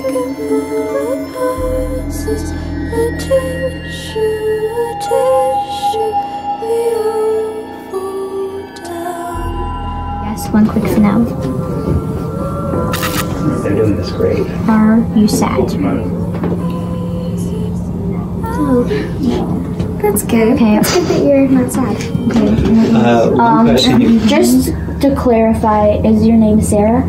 Yes, one quick finale. They're doing this great. Are you sad? Oh, that's good. Okay. It's good that you're not sad. Okay. Just to clarify, is your name Sarah?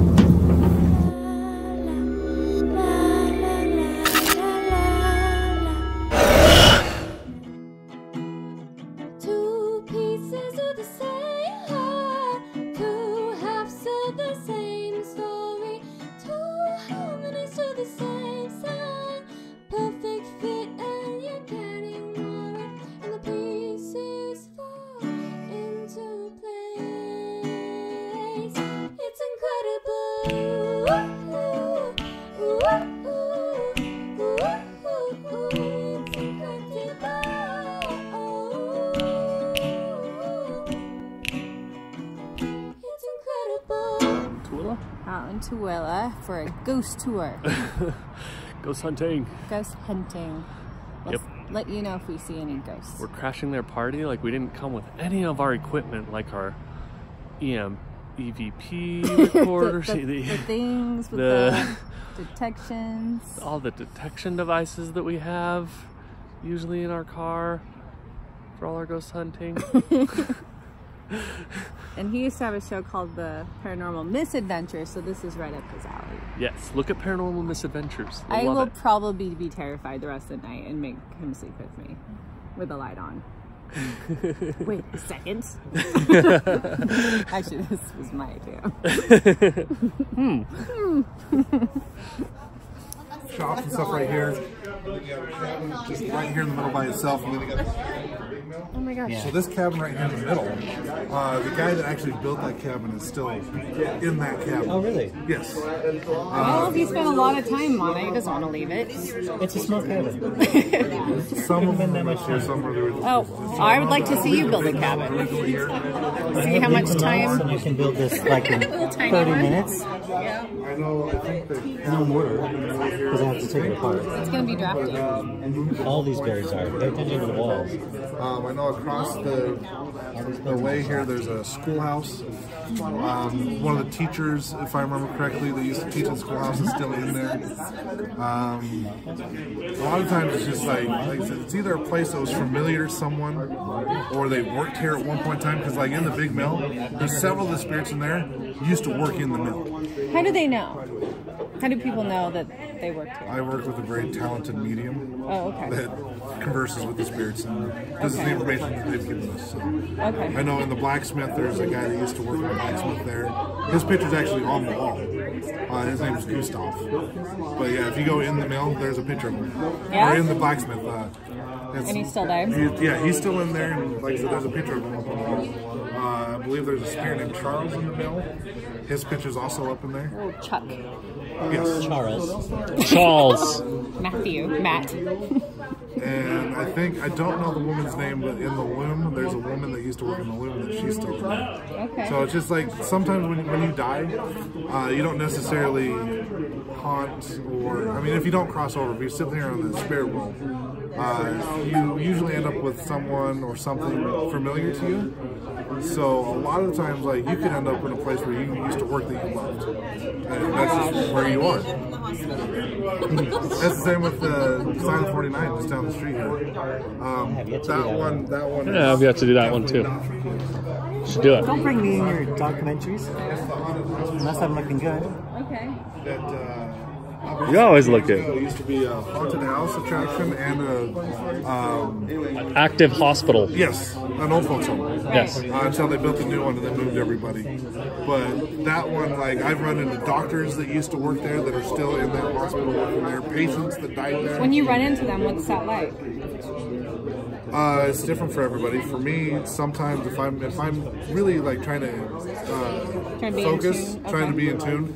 Two pieces of the same heart, two halves of the same story, two harmonies to the same song. Perfect fit and you're getting more, and the pieces fall into place. It's incredible. Ooh, ooh, ooh, ooh, ooh, it's incredible. It's incredible. Tooele? Out in Tooele for a ghost tour. Ghost hunting. Ghost hunting. Let's let you know if we see any ghosts. We're crashing their party. Like, we didn't come with any of our equipment, like our EVP recorders. the things with the detections. All the detection devices that we have, usually in our car, for all our ghost hunting. And he used to have a show called The Paranormal Misadventures, so this is right up his alley. Yes, look at Paranormal Misadventures. I will probably be terrified the rest of the night and make him sleep with me with the light on. Wait a second. Actually, this was my idea. Shops and stuff right here. Just right here in the middle by itself. And then you got this big mill. Oh my gosh. So this cabin right here in the middle, the guy that actually built that cabin is still in that cabin. Oh, really? Yes. Well, he spent a lot of time on it. He doesn't want to leave it. It's a small cabin. Some of them are here, some are there. Oh, I would like to see you build a cabin. See how much time. So you can build this like in 30 minutes. Yeah. I know, I think that No more. Because I have to take it apart. It's going to be drafty. All these berries are. Pay attention to the walls. I know across the way here there's a schoolhouse. One of the teachers, if I remember correctly, that used to teach in the schoolhouse is still in there. A lot of times it's just like I said, it's either a place that was familiar to someone or they worked here at one point in time, because like in the big mill, there's several of the spirits in there used to work in the mill. How do they know? How do people know that they worked here? I work with a very talented medium that converses with the spirits and this is the information that they've given us. So. Okay. I know in the blacksmith there's a guy that used to work in the blacksmith there. His picture's actually on the wall. His name is Gustav. But yeah, if you go in the mill, there's a picture of him. Yeah? Or in the blacksmith. And he's still there? Yeah, he's still in there, and like I said, there's a picture of him up on the wall. I believe there's a spirit named Charles in the mill. His picture's also up in there. Oh, Chuck. Yes. Charles. Matthew. Matt. And I don't know the woman's name, but in the loom, there's a woman that used to work in the loom that she's still in there. Okay. So it's just like, sometimes when you die, you don't necessarily haunt, or, I mean, if you don't cross over, if you sit there on the spirit world, you usually end up with someone or something familiar to you. So a lot of the times, like, you can end up in a place where you used to work that you loved, and that's just where you are. That's the same with the Silent 49 just down the street here. That one. Yeah, I've yet to do that one too. Should do it. Don't bring me in your documentaries unless I'm looking good. Okay. You always look good. It used to be a haunted house attraction and An active hospital. yes, an old folks home. Yes. Until they built a new one and they moved everybody. But that one, like, I've run into doctors that used to work there that are still in that hospital working there, patients that died there. When you run into them, what's that like? It's different for everybody. For me, sometimes if I'm really like trying to focus, trying to be in tune,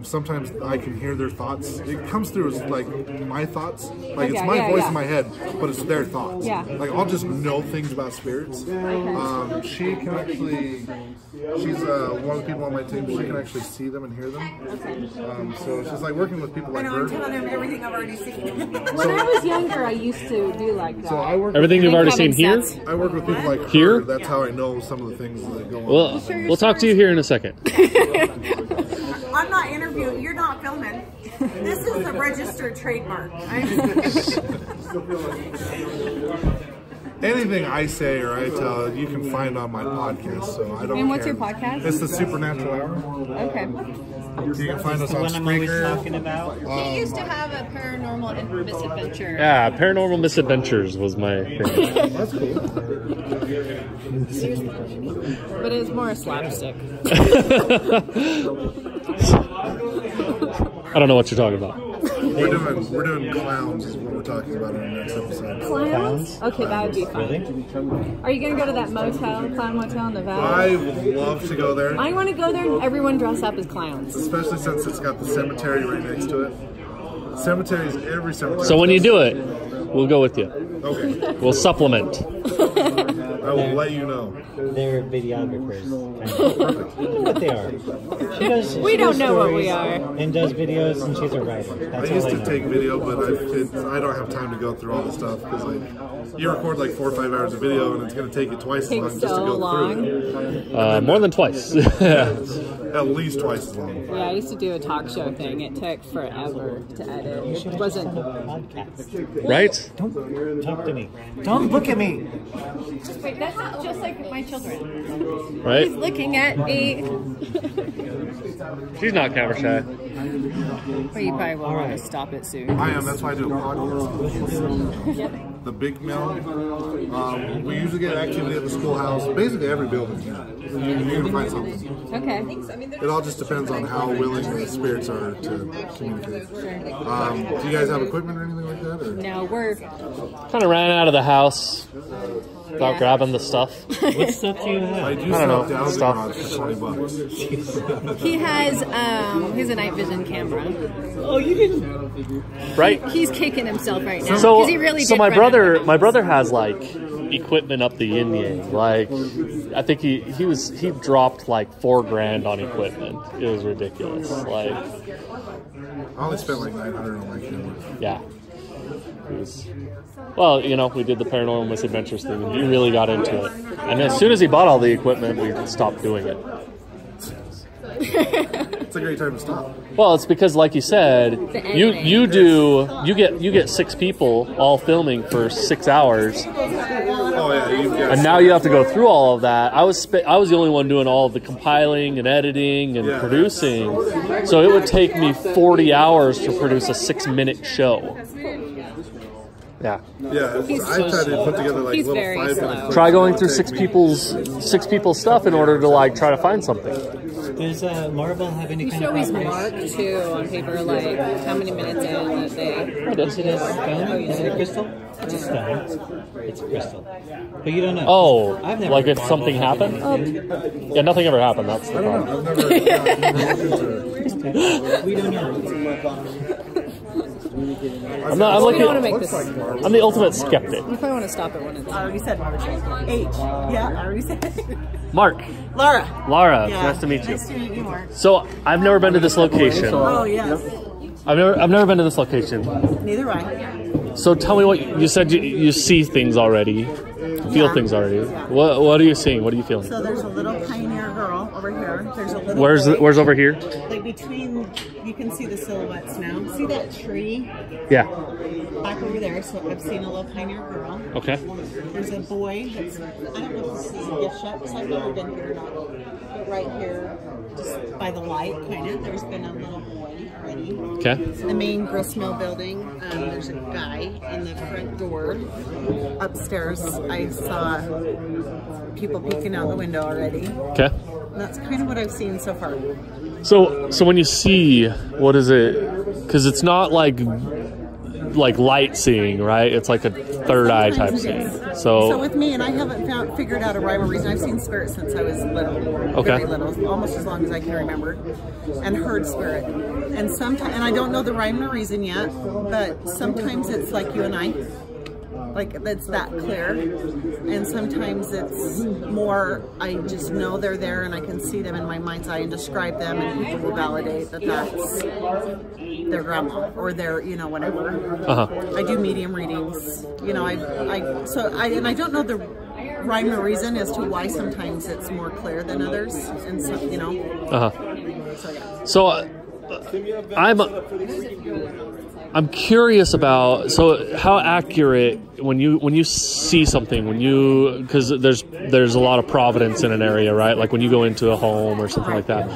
sometimes I can hear their thoughts. It comes through as like my thoughts, like it's my voice in my head, but it's their thoughts. Yeah. Like I'll just know things about spirits. She can actually. She's one of the people on my team. She can actually see them and hear them. So it's just like working with people like her. I'm telling them everything I've already seen. When I was younger, I used to do like that. So I work everything you've already seen here? I work with people like her. Here? That's how I know some of the things that go on. Well, we'll talk to you here in a second. I'm not interviewing. You're not filming. This is the registered trademark. Anything I say or I tell, you can find on my podcast. So I don't. And what's care. your podcast? It's the Supernatural Hour. Okay. You can find us on Spreaker. He used to have a paranormal misadventure. Yeah, Paranormal Misadventures was my thing. That's cool. But it's more a slapstick. I don't know what you're talking about. We're doing clowns is what we're talking about in our next episode. Clowns? Okay, that would be fun. Really? Are you going to go to that motel, Clown Motel in Nevada? I would love to go there. I want to go there and everyone dress up as clowns. Especially since it's got the cemetery right next to it. Cemeteries, every cemetery. So when you do it, we'll go with you. Okay. We'll supplement. I will let you know. They're videographers. But they are. We don't know what we are. And does videos, and she's a writer. That's I used to take video, but I don't have time to go through all the stuff because like you record like 4 or 5 hours of video, and it's going to take you twice as long just to go through. More than twice. At least twice as long. Yeah, I used to do a talk show thing. It took forever to edit. It wasn't. Right? Don't talk to me. Don't look at me. Wait, that's just like my children. Right? He's looking at me. She's not camera shy. But you probably will want to stop it soon. I am. That's why I do a podcast. The big mill. We usually get activity at the schoolhouse. Basically every building. You're gonna find something. Okay. It all just depends on how willing the spirits are to communicate. Do you guys have equipment or anything like that? Or? No, we're Kind of ran out of the house without grabbing the stuff. What stuff do you have? I do don't know, sell stuff. Dowsing rods for $20. He has a night vision camera. Oh, you didn't. Right? He's kicking himself right now. So, 'cause he really did my run out brother, of my brother has like equipment up the yin yang. Like, I think he dropped like $4,000 on equipment. It was ridiculous. Like, I only spent like $900 on my camera. yeah. It was, well, you know, we did the Paranormal Misadventures thing, and he really got into it. And as soon as he bought all the equipment, we stopped doing it. It's a great time to stop. Well, it's because, like you said, you get 6 people all filming for 6 hours, Oh yeah, and now you have to go through all of that. I was the only one doing all of the compiling and editing and producing, so it would take me 40 hours to produce a 6-minute show. Yeah. Yeah, I tried to put together like He's little very 5 slow. minute Try going through 6 people's stuff in order to like try to find something. Does Marble have any You kind should of always properties? mark too on paper, like how many minutes in that they. Is it a stone? Is it a crystal? It's a stone. It's a crystal. But you don't know. Oh, I've never like if marbled something anything. happened? Yeah, nothing ever happened. That's the problem. I've never We don't know. I'm not. I'm We like don't want to make this. I'm the ultimate skeptic. You probably want to stop it when it's. I already said March. H. Yeah, I already said it. Mark, Laura. yeah. Nice to meet you. Nice to meet you, Mark. So I've never been to this location. Oh, yes. I've never been to this location. Neither I. So tell me what you said. You see things already, feel things already. What are you seeing? What are you feeling? So there's a little pioneer girl over here. There's a little Where's over here? like between, you can see the silhouettes now. See that tree Yeah. back over there? So I've seen a little pioneer girl. Okay. There's a boy that's, I don't know if this is a gift shop because I've never been here or not. But right here, just by the light, kind of, there's been a little boy already. Okay. The main gristmill building, there's a guy in the front door. Upstairs, I saw people peeking out the window already. Okay. And that's kind of what I've seen so far. So when you see, what is it? Because it's not like like light seeing, right? It's like a third eye type seeing. So with me, and I haven't figured out a rhyme or reason. I've seen spirit since I was little, very little, almost as long as I can remember, and heard spirit. And sometimes, and I don't know the rhyme or reason yet, but sometimes it's like you and I. Like, it's that clear, and sometimes it's more, I just know they're there and I can see them in my mind's eye and describe them, and people will validate that that's their grandma or their, you know, whatever. I do medium readings, you know, and I don't know the rhyme or reason as to why sometimes it's more clear than others, and so, you know. So I'm curious about, so how accurate when you see something, because there's a lot of providence in an area, right? Like when you go into a home or something like that.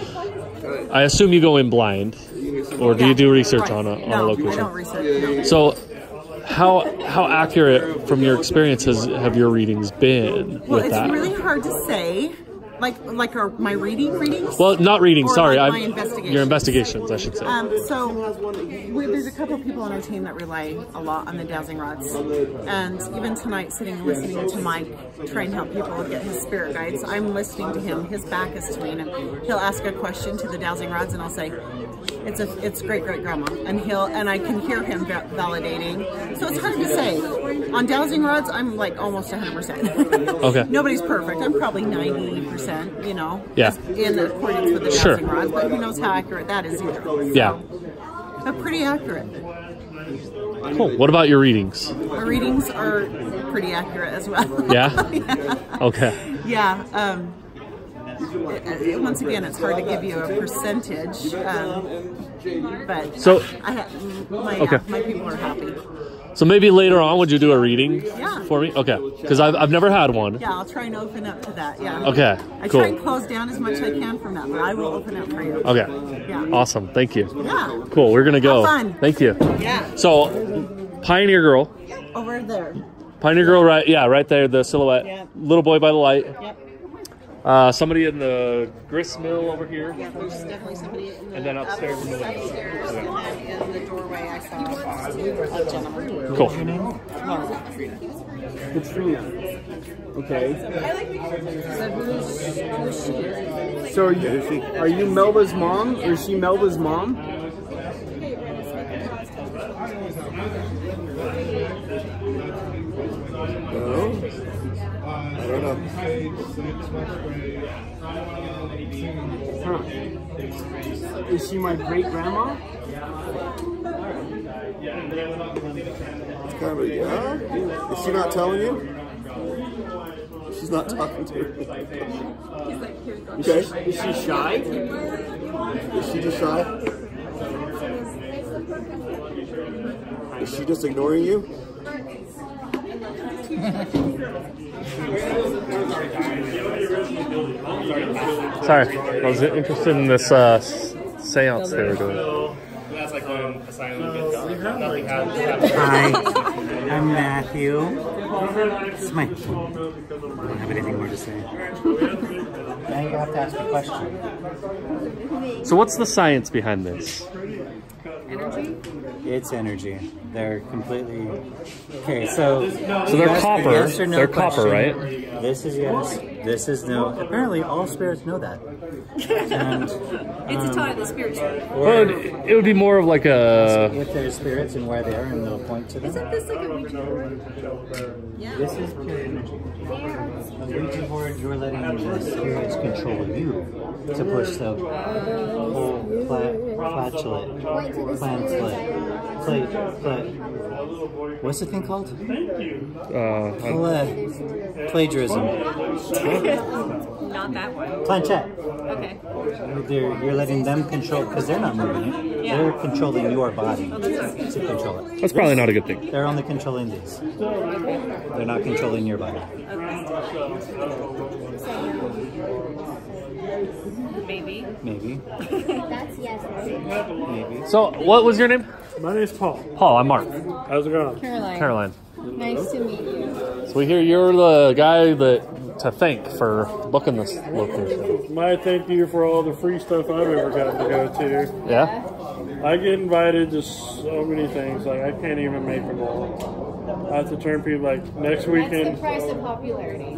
I assume you go in blind, or do you do research on a location? I don't research. So how accurate from your experiences have your readings been with that? It's really hard to say. Like my readings? Well, not readings, sorry. Like my investigations. Your investigations, I should say. There's a couple of people on our team that rely a lot on the dowsing rods. And even tonight, sitting and listening to Mike try and help people get his spirit guides, I'm listening to him. His back is to me, and he'll ask a question to the dowsing rods, and I'll say, it's great-great-grandma. And I can hear him validating. So it's hard to say. On dowsing rods, I'm like almost 100%. Okay. Nobody's perfect. I'm probably 90%, you know, in accordance with the dowsing rods, but who knows how accurate that is either. So, but pretty accurate. Cool. What about your readings? My readings are pretty accurate as well. Yeah? Yeah. Okay. Yeah. Once again, it's hard to give you a percentage, but so my people are happy. So maybe later on, would you do a reading for me? Okay, because I've never had one. Yeah, I'll try and open up to that. Yeah. Okay. I try and close down as much as I can from that, but I will open up for you. Okay. Yeah. Awesome. Thank you. Yeah. Cool. We're gonna go. Have fun. Thank you. Yeah. So, Pioneer Girl. Over there. Pioneer Girl, right there, the silhouette. Yeah. Little boy by the light. Yep. Somebody in the grist mill over here. Yeah, there's definitely somebody in the and then upstairs in the window. Upstairs, and in the doorway I saw a gentleman. Cool. What's your name? Katrina. Okay. So are you Melba's mom, or is she Melba's mom? I don't know. Huh. Is she my great grandma? It's kind of a yeah. Is she not telling you? She's not talking to you. Okay. Is she shy? Is she just shy? Is she just ignoring you? Sorry, I was interested in this seance they were doing. That's like when asylum gets done. Nothing Hi, I'm Matthew. It's my phone. I don't have anything more to say. Now you have to ask a question. So what's the science behind this? Energy? It's energy. They're completely... Okay, so they're copper. Yes or no they're question. copper, right? This is yes. This is no. Apparently all spirits know that. And, it's a tie the spirits. Well, it would be more of like a... With their spirits and where they are, and they'll point to them. Isn't this like a Ouija board? Yeah. This is pure energy. A Ouija board, you're letting the spirits control you to push the whole what's the thing called? Plagiarism. Not that one. Planchette. Okay. You're letting them control, because they're not moving it. Yeah. They're controlling your body to control it. That's probably not a good thing. They're only controlling these. They're not controlling your body. Maybe. Maybe. That's yes. Maybe. So, what was your name? My name is Paul. Paul, I'm Mark. How's it going? Caroline. Caroline. Nice to meet you. So we hear you're the guy that to thank for booking this location? My thank you for all the free stuff I've ever gotten to go to. Yeah? I get invited to so many things, like I can't even make them all. I have to turn people, like next weekend. That's the price of popularity.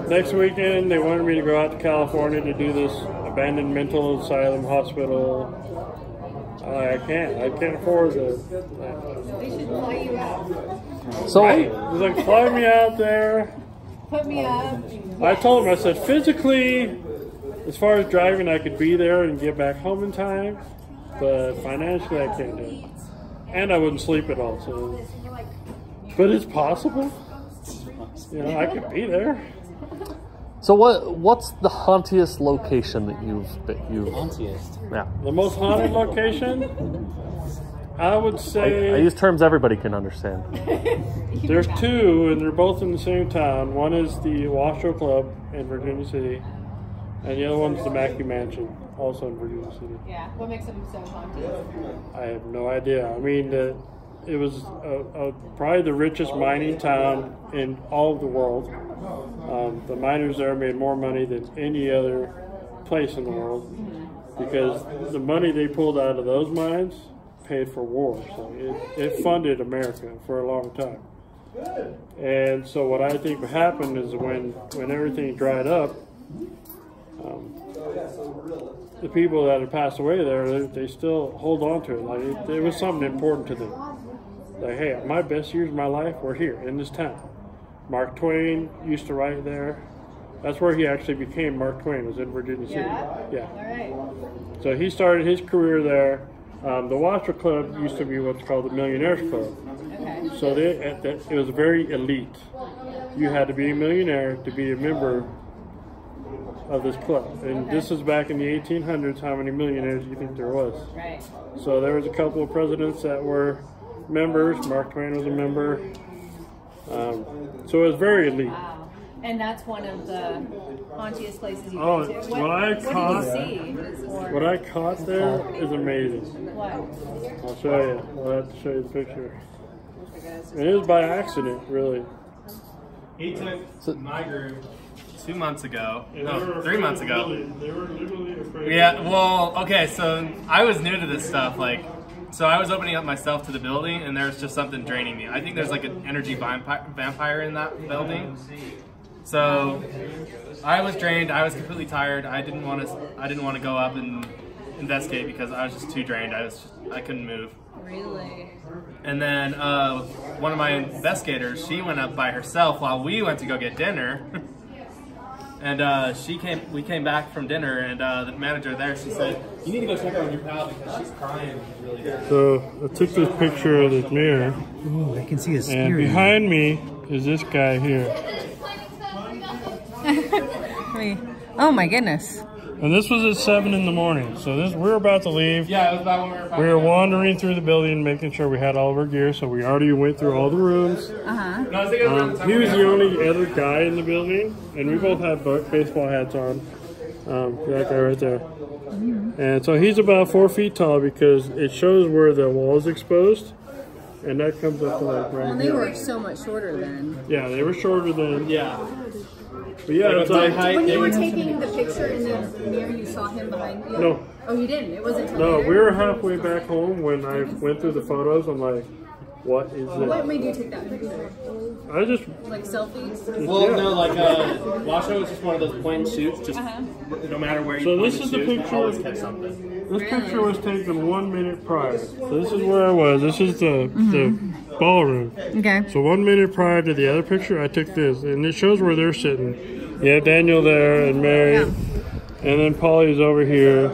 Next weekend, they wanted me to go out to California to do this abandoned mental asylum hospital. I can't afford it. They should fly you out. So, right? It was like, fly me out there. Put me up. I told him, I said, physically, as far as driving, I could be there and get back home in time, but financially, I can't do it. And I wouldn't sleep at all, so. But it's possible. You know, I could be there. So what's the hauntiest location that you've hauntiest? Yeah. The most haunted location? I would say I use terms everybody can understand. There's two, and they're both in the same town. One is the Washoe Club in Virginia City, and the other one's the Mackey Mansion, also in Virginia City. Yeah. What makes them so haunted? I have no idea. I mean, it was probably the richest mining town in all of the world. The miners there made more money than any other place in the world because the money they pulled out of those mines paid for war. So it funded America for a long time. And so what I think happened is when everything dried up, the people that had passed away there, they still hold on to it. Like it was something important to them. Like, hey, my best years of my life were here in this town. Mark Twain used to write there. That's where he actually became Mark Twain, was in Virginia City. Yeah. All right. So he started his career there. The Washoe Club used to be what's called the Millionaires Club. Okay. So it was very elite. You had to be a millionaire to be a member of this club. And this is back in the 1800s. How many millionaires do you think there was? Right. So there was a couple of presidents that were members. Mark Twain was a member. So it was very elite. Wow. And that's one of the hauntiest places you've Oh, been to. what I caught there is amazing. What? I'll show you. I'll have to show you the picture. And it was by accident, really. He took my group 2 months ago. No, 3 months ago. They were literally afraid. Yeah, well, okay, so I was new to this stuff, so I was opening up myself to the building, and there's just something draining me. I think there's like an energy vampire in that building. So I was drained. I was completely tired. I didn't want to go up and investigate because I was just too drained. I couldn't move. Really? And then one of my investigators, she went up by herself while we went to go get dinner. And we came back from dinner, and the manager there, she said, "You need to go check on your pal because she's crying really bad." So I took this picture of this mirror. Ooh, I can see a And behind me is this guy here. Oh my goodness. And this was at 7 in the morning. So we're about to leave. Yeah, it was about when we were wandering through the building, making sure we had all of our gear. So we already went through all the rooms. He was the only other guy in the building, and we both had baseball hats on. That guy right there. And so he's about 4 feet tall because it shows where the wall is exposed, and that comes up to like right Well, they here. were so much shorter then. Yeah, they were shorter than. Yeah. But yeah, it's like When you were taking the picture in the mirror, you saw him behind you? No. Oh, you didn't? It wasn't until No, later? we were halfway back home when I went through the photos. I'm like, what is this? What made you take that picture? I just... Like selfies? Well, no, Washoe was just one of those point and shoots. Just no matter where you So point this and is the shoot, picture. always catch something. This picture was taken 1 minute prior. So this is where I was. This is the ballroom. Okay. So 1 minute prior to the other picture, I took this, and it shows where they're sitting. You have Daniel there and Mary, and then Polly's over here.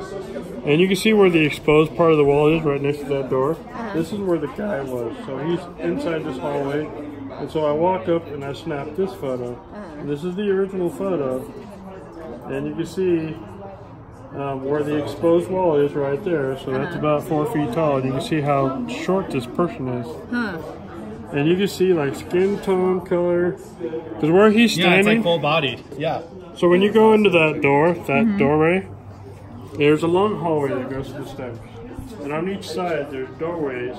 And you can see where the exposed part of the wall is right next to that door. This is where the guy was. So he's inside this hallway. And so I walked up and I snapped this photo. This is the original photo. And you can see where the exposed wall is right there. So that's about 4 feet tall. And you can see how short this person is. And you can see like skin tone, color. Because where he's standing. Yeah, it's like full bodied. Yeah. So when you go into that door, doorway, there's a long hallway that goes to the steps. and on each side there's doorways.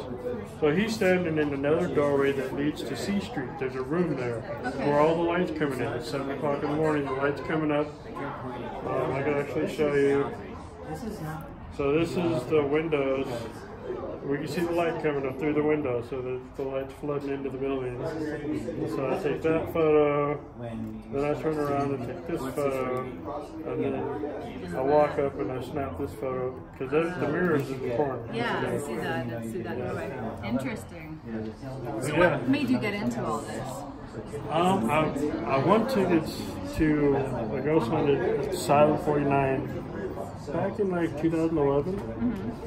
So he's standing in another doorway that leads to C Street. There's a room there where all the lights coming in. It's 7 o'clock in the morning, the lights coming up. I can actually show you. So this is the windows. We can see the light coming up through the window, so that the light's flooding into the building. So I take that photo, then I turn around and take this photo, and then I walk up and I snap this photo, because the mirror is in the corner. Yeah, I see that. I see that. Interesting. So Yeah. what made you get into all this? I won tickets to a ghost hunted Asylum 49 back in like 2011.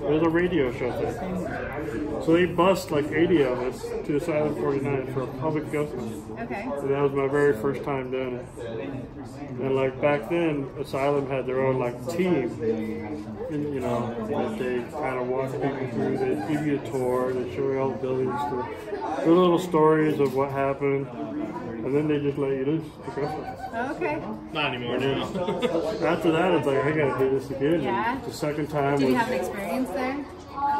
There was a radio show there. So they bussed like 80 of us to Asylum 49 for a public ghost hunt. Okay. And that was my very first time doing it. And like back then, Asylum had their own like team. And, you know, that they kind of walk people through. They give you a tour. They show you all the buildings. The little stories of what happened. And then they just let you loose to go. Okay. Not anymore now. After that, it's like, I gotta do this again. Yeah. The second time Did was... you have an experience there?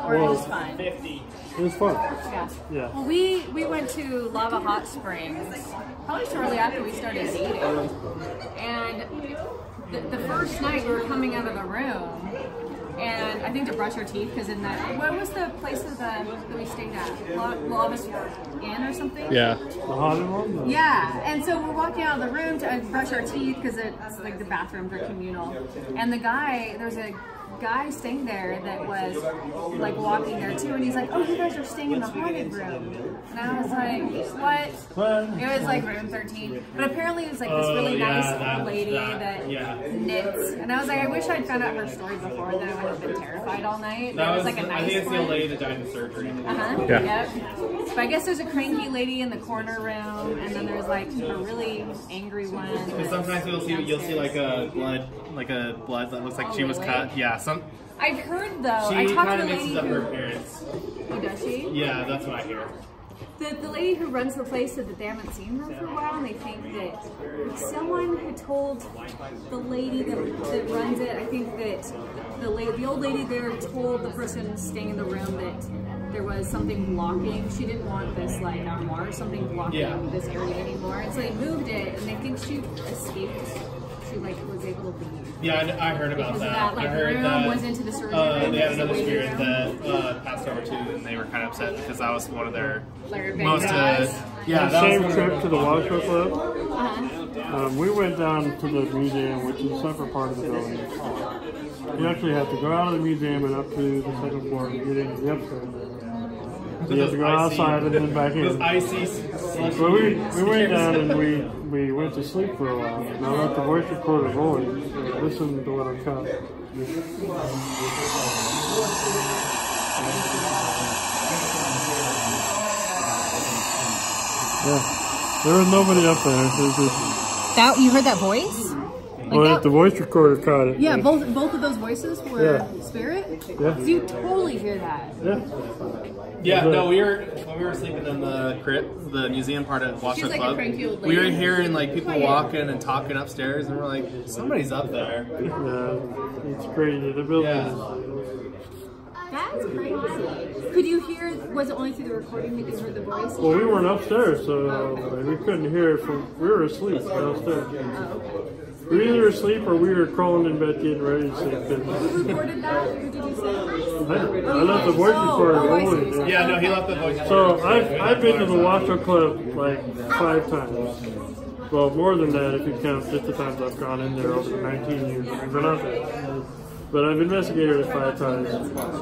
Or Well, it was fun? It was fun. Yeah. Yeah. Well, we went to Lava Hot Springs probably shortly after we started dating. And the first night we were coming out of the room, and I think to brush our teeth, because in that, what was the place that we stayed at? Lava Inn or something? Yeah. The haunted one? Yeah, and so we're walking out of the room to brush our teeth, because it's like the bathrooms are communal. And there's a guy staying there that was like walking there too, and he's like, "Oh, you guys are staying in the haunted room." And I was like, "What?" It was like room 13, but apparently it was like this really nice lady that knits. And I was like, I wish I'd found out her story before, then I would have been terrified all night. That was like a nice I think it's the one. old lady that died in surgery. Yeah. Yep. But I guess there's a cranky lady in the corner room, and then there's like a really angry one. Because sometimes you'll see like a blood that looks like she was cut. Yeah. I've heard though. She I talked kind to of the mixes lady up her who. appearance. Oh, does she? Yeah, that's what I hear. The lady who runs the place said that they haven't seen her for a while, and they think that like, someone had told the lady that runs it. I think that the old lady there told the person staying in the room that there was something blocking. She didn't want this like armoire or something blocking this area anymore, and so they moved it. And they think she escaped. She like was able to leave. Yeah, I heard about because that. Of that like, I heard room that was into the surgery. they had another spirit that passed over too, and they were kind of upset because that was one of their most. The same trip to the Washoe Club. We went down to the museum, which is a separate part of the building. You actually have to go out of the museum and up to the second floor and get into the upstairs. So you have to go outside and then back in. So we went down and we went to sleep for a while. And I let the voice recorder roll and listen to what I caught. Yeah, there was nobody up there. It was just... That you heard that voice? Well, the voice recorder caught it. Yeah, both of those voices were spirit. Yeah. So you totally hear that. Yeah, no, when we were sleeping in the crypt, the museum part of Washoe She's like Club, a cranky old we were lady. hearing like people walking and talking upstairs, and we're like, somebody's up there. Yeah, it's crazy. The building is... That's crazy. Could you hear? Was it only through the recording that you heard the voice? Well, we weren't upstairs, so we couldn't hear it from... We were asleep downstairs. We were either asleep or we were crawling in bed getting ready to sleep. Who recorded that? Who did you say? I left the voice recorder rolling. Yeah, no, he left the voice So I've been to the Washoe Club like 5 times. Well, more than that if you count just the times I've gone in there over the 19 years I've been out there. But I've investigated it 5 times.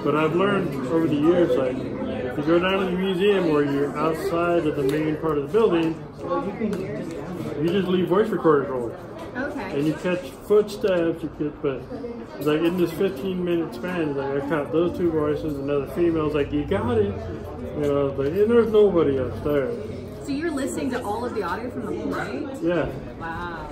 But I've learned over the years, like, if you go down to the museum where you're outside of the main part of the building, you just leave voice recorders rolling. Okay. And you catch footsteps, but like in this 15-minute span, like I caught those 2 voices, another female's like, you got it. You know, like, and there's nobody upstairs. So you're listening to all of the audio from the whole night? Yeah. Wow.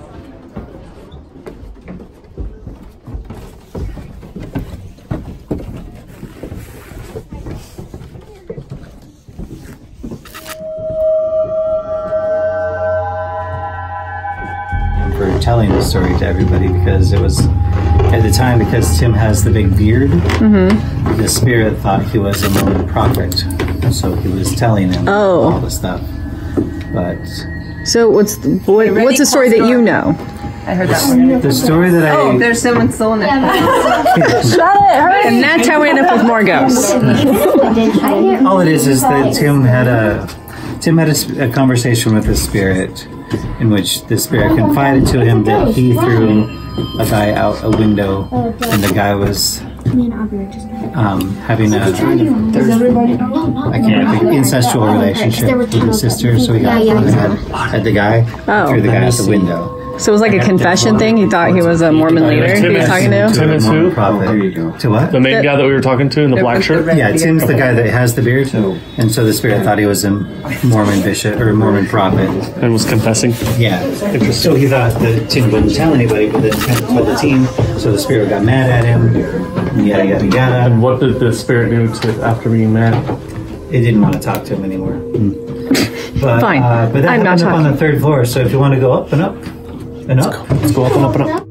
For telling the story to everybody, because it was at the time, because Tim has the big beard, the spirit thought he was a Mormon prophet, so he was telling him all the stuff. But so what's the story that you know? I heard that one. The story that there's someone still in there. Shut it! Hurry. And that's how we end up with more ghosts. all it is that Tim had a conversation with the spirit, in which the spirit confided to him that he threw a guy out a window, and the guy was having a incestual relationship with his sister, so he got at the guy, threw the guy out the window. So it was like a confession thing? He thought he was a Mormon leader he was talking to? Tim is who? To what? The main guy that we were talking to in the black shirt? Yeah, Tim's the guy that has the beard. And so the spirit thought he was a Mormon bishop or Mormon prophet. And was confessing? Yeah. So he thought that Tim wouldn't tell anybody, but then Tim told the team. So the spirit got mad at him. Yada, yada, yada. And what did the spirit do after being mad? It didn't want to talk to him anymore. But, Fine. But that happened up on the 3rd floor, so if you want to go up and up, and up. Let's go up and up and up.